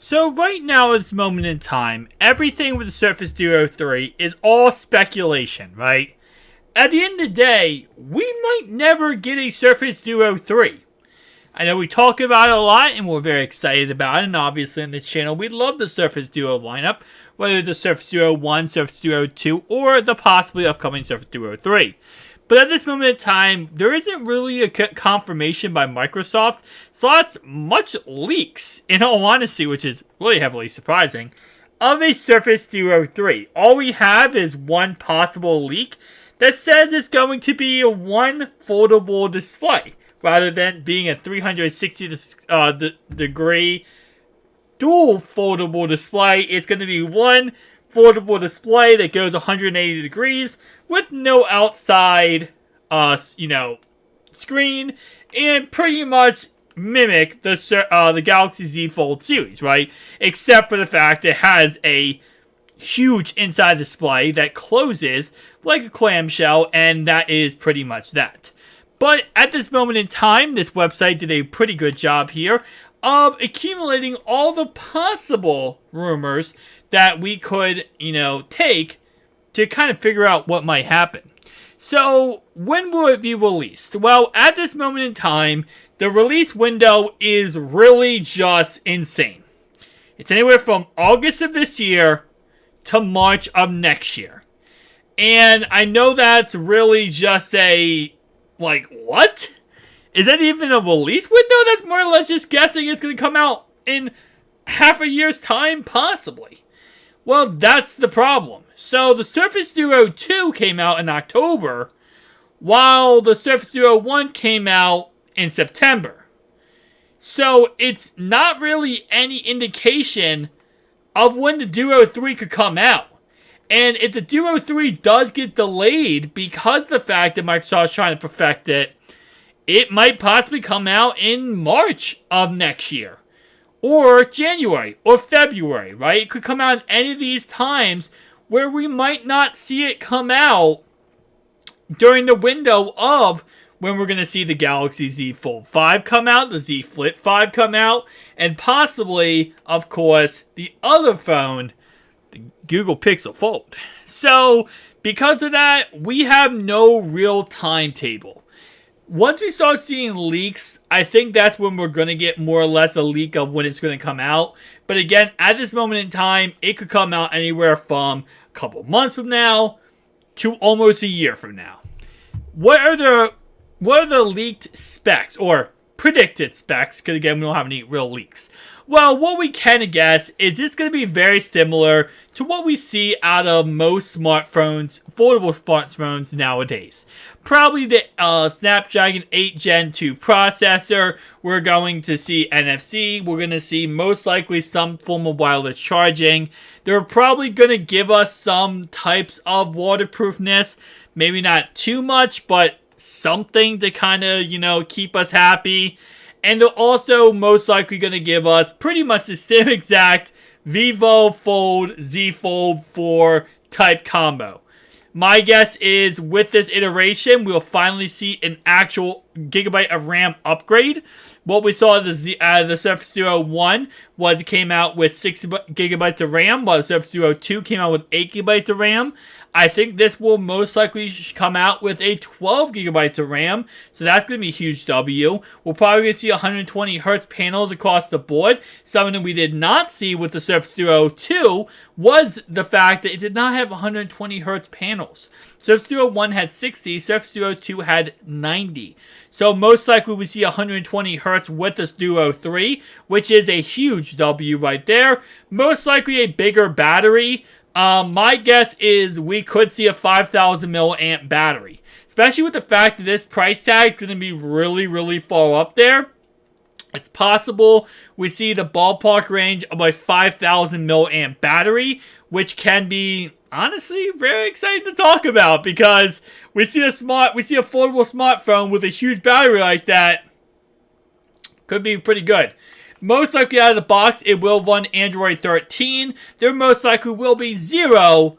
So right now at this moment in time, everything with the Surface Duo 3 is all speculation, right? At the end of the day, we might never get a Surface Duo 3. I know we talk about it a lot and we're very excited about it, and obviously on this channel we love the Surface Duo lineup, whether the Surface Duo 1, Surface Duo 2, or the possibly upcoming Surface Duo 3. But at this moment in time, there isn't really a confirmation by Microsoft, so that's much leaks, in all honesty, which is really heavily surprising, of a Surface Duo 3. All we have is one possible leak that says it's going to be a one foldable display, rather than being a 360 degree dual foldable display. It's going to be one foldable display that goes 180 degrees with no outside, screen, and pretty much mimic the Galaxy Z Fold series, right? Except for the fact it has a huge inside display that closes like a clamshell, and that is pretty much that. But at this moment in time, this website did a pretty good job here of accumulating all the possible rumors that we could, take to kind of figure out what might happen. So, when will it be released? Well, at this moment in time, the release window is really just insane. It's anywhere from August of this year to March of next year. And I know that's really just what? Is that even a release window? That's more or less just guessing it's going to come out in half a year's time, possibly. Well, that's the problem. So the Surface Duo 2 came out in October, while the Surface Duo 1 came out in September. So it's not really any indication of when the Duo 3 could come out. And if the Duo 3 does get delayed because of the fact that Microsoft is trying to perfect it, it might possibly come out in March of next year. Or January, or February, right? It could come out in any of these times where we might not see it come out during the window of when we're going to see the Galaxy Z Fold 5 come out, the Z Flip 5 come out, and possibly, of course, the other phone, the Google Pixel Fold. So, because of that, we have no real timetable. Once we start seeing leaks, I think that's when we're going to get more or less a leak of when it's going to come out. But again, at this moment in time, it could come out anywhere from a couple months from now to almost a year from now. What are the leaked specs, or predicted specs? Because again, we don't have any real leaks. Well, what we can guess is it's going to be very similar to what we see out of most smartphones, foldable smartphones nowadays. Probably the Snapdragon 8 Gen 2 processor. We're going to see NFC. We're going to see most likely some form of wireless charging. They're probably going to give us some types of waterproofness. Maybe not too much, but something to kind of, keep us happy. And they're also most likely going to give us pretty much the same exact Vivo Fold Z Fold 4 type combo. My guess is with this iteration, we'll finally see an actual gigabyte of RAM upgrade. What we saw at the Surface Duo 1 was it came out with 6 gigabytes of RAM, while the Surface Duo 2 came out with 8 gigabytes of RAM. I think this will most likely come out with a 12 gigabytes of RAM, so that's going to be a huge W. We're probably going to see 120 Hz panels across the board. Something we did not see with the Surface Duo 2 was the fact that it did not have 120 Hz panels. Surface Duo 1 had 60, Surface Duo 2 had 90. So most likely we see 120 Hz with this Duo 3, which is a huge W right there. Most likely a bigger battery. My guess is we could see a 5,000 milliamp battery, especially with the fact that this price tag is going to be really, really far up there. It's possible we see the ballpark range of a 5,000 milliamp battery, which can be honestly very exciting to talk about because we see a affordable smartphone with a huge battery like that. Could be pretty good. Most likely out of the box, it will run Android 13. There most likely will be zero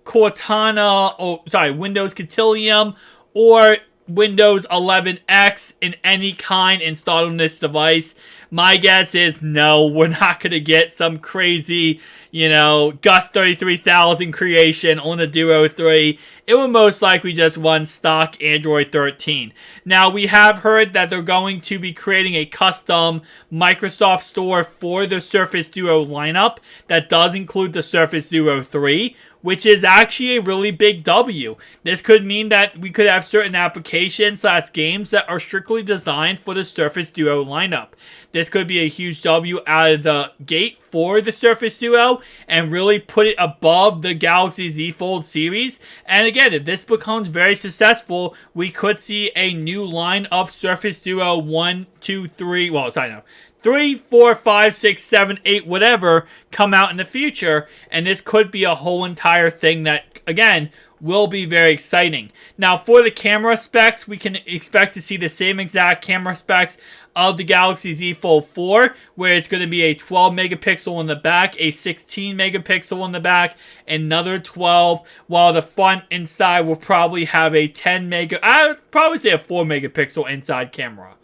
Windows Cotillion or Windows 11X in any kind installed on this device. My guess is no, we're not going to get some crazy, Gus 33,000 creation on the Duo 3. It will most likely just run stock Android 13. Now, we have heard that they're going to be creating a custom Microsoft store for the Surface Duo lineup that does include the Surface Duo 3, which is actually a really big W. This could mean that we could have certain applications / games that are strictly designed for the Surface Duo lineup. This could be a huge W out of the gate for the Surface Duo and really put it above the Galaxy Z Fold series. And again, if this becomes very successful, we could see a new line of Surface Duo 1, 2, 3, 3, 4, 5, 6, 7, 8, whatever, come out in the future. And this could be a whole entire thing that, again, will be very exciting. Now, for the camera specs, we can expect to see the same exact camera specs of the Galaxy Z Fold 4, where it's going to be a 12 megapixel in the back, a 16 megapixel in the back, another 12, while the front and side will probably have a 10 I'd probably say a 4 megapixel inside camera.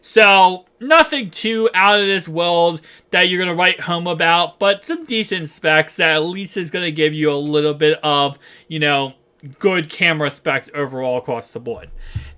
So, nothing too out of this world that you're going to write home about, but some decent specs that at least is going to give you a little bit of, good camera specs overall across the board.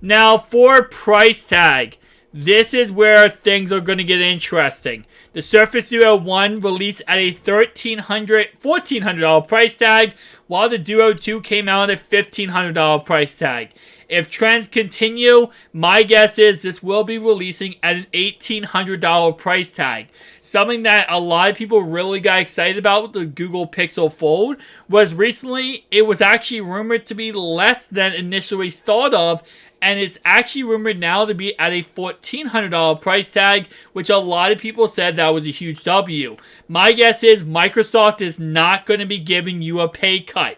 Now, for price tag, this is where things are going to get interesting. The Surface Duo 1 released at a $1,400 price tag, while the Duo 2 came out at a $1,500 price tag. If trends continue, my guess is this will be releasing at an $1,800 price tag. Something that a lot of people really got excited about with the Google Pixel Fold was recently it was actually rumored to be less than initially thought of, and it's actually rumored now to be at a $1,400 price tag, which a lot of people said that was a huge W. My guess is Microsoft is not going to be giving you a pay cut.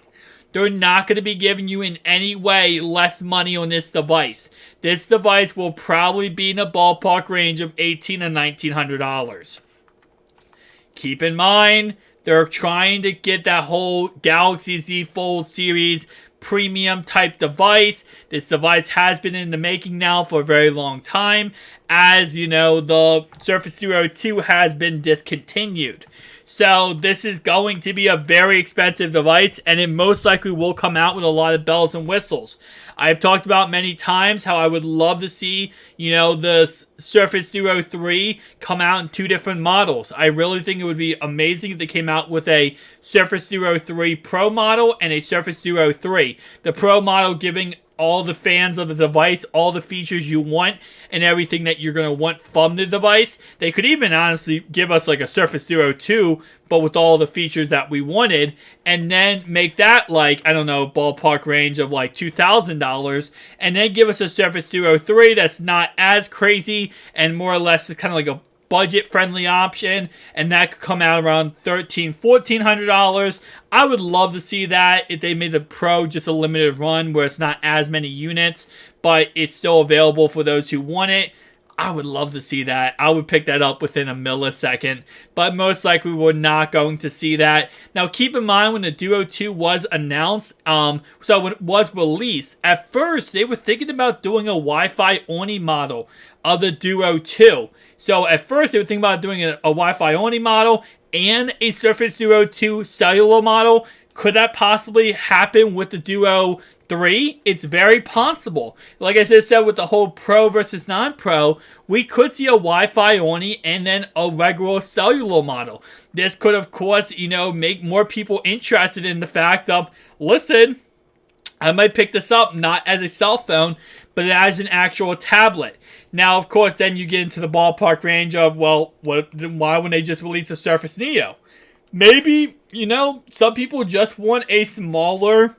They're not going to be giving you in any way less money on this device. This device will probably be in the ballpark range of $1,800 and $1,900. Keep in mind, they're trying to get that whole Galaxy Z Fold series premium type device. This device has been in the making now for a very long time. As you know, the Surface Duo 2 has been discontinued. So this is going to be a very expensive device, and it most likely will come out with a lot of bells and whistles. I've talked about many times how I would love to see, the Surface Duo 3 come out in 2 different models. I really think it would be amazing if they came out with a Surface Duo 3 Pro model and a Surface Duo 3. The Pro model giving all the fans of the device all the features you want and everything that you're going to want from the device. They could even honestly give us like a Surface Duo 2, but with all the features that we wanted, and then make that ballpark range of like $2,000, and then give us a Surface Duo 3 that's not as crazy and more or less kind of like a budget-friendly option, and that could come out around $1,300, $1,400. I would love to see that if they made the Pro just a limited run where it's not as many units, but it's still available for those who want it. I would love to see that. I would pick that up within a millisecond, but most likely we're not going to see that. Now, keep in mind when the Duo 2 was announced, so when it was released, at first they were thinking about doing a Wi-Fi only model of the Duo 2. So at first they were thinking about doing a Wi-Fi only model and a Surface Duo 2 cellular model. Could that possibly happen with the Duo 3? It's very possible. Like I said with the whole Pro versus non-Pro, we could see a Wi-Fi only and then a regular cellular model. This could, of course, make more people interested in the fact of, listen, I might pick this up not as a cell phone, but as an actual tablet. Now, of course, then you get into the ballpark range of, why wouldn't they just release a Surface Neo? Maybe, some people just want a smaller,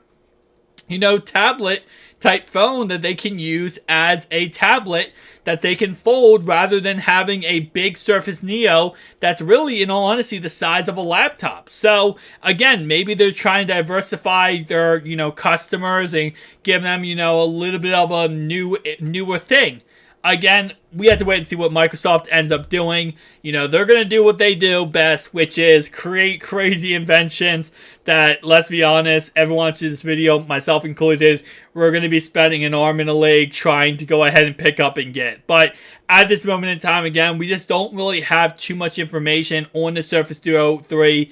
tablet type phone that they can use as a tablet that they can fold rather than having a big Surface Neo that's really, in all honesty, the size of a laptop. So, again, maybe they're trying to diversify their, customers and give them, a little bit of a newer thing. again, we have to wait and see what Microsoft ends up doing. You know, they're going to do what they do best, which is create crazy inventions that, let's be honest, everyone watching this video, myself included, we're going to be spending an arm and a leg trying to go ahead and pick up and get. But at this moment in time, again, we just don't really have too much information on the Surface Duo 3.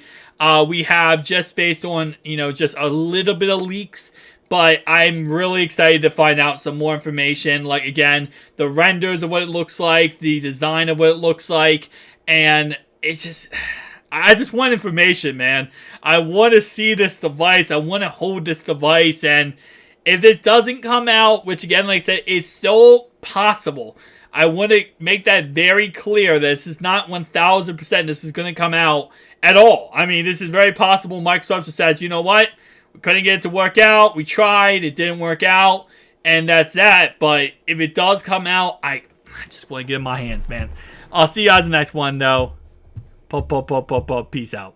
We have just based on, you know, just a little bit of leaks. But I'm really excited to find out some more information. Like, again, the renders of what it looks like, the design of what it looks like. And it's just, I just want information, man. I want to see this device. I want to hold this device. And if this doesn't come out, which again, like I said, it's so possible. I want to make that very clear that this is not 1000% this is going to come out at all. I mean, this is very possible. Microsoft just says, you know what? We couldn't get it to work out. We tried. It didn't work out. And that's that. But if it does come out, I just want to get in my hands, man. I'll see you guys in the next one, though. Peace out.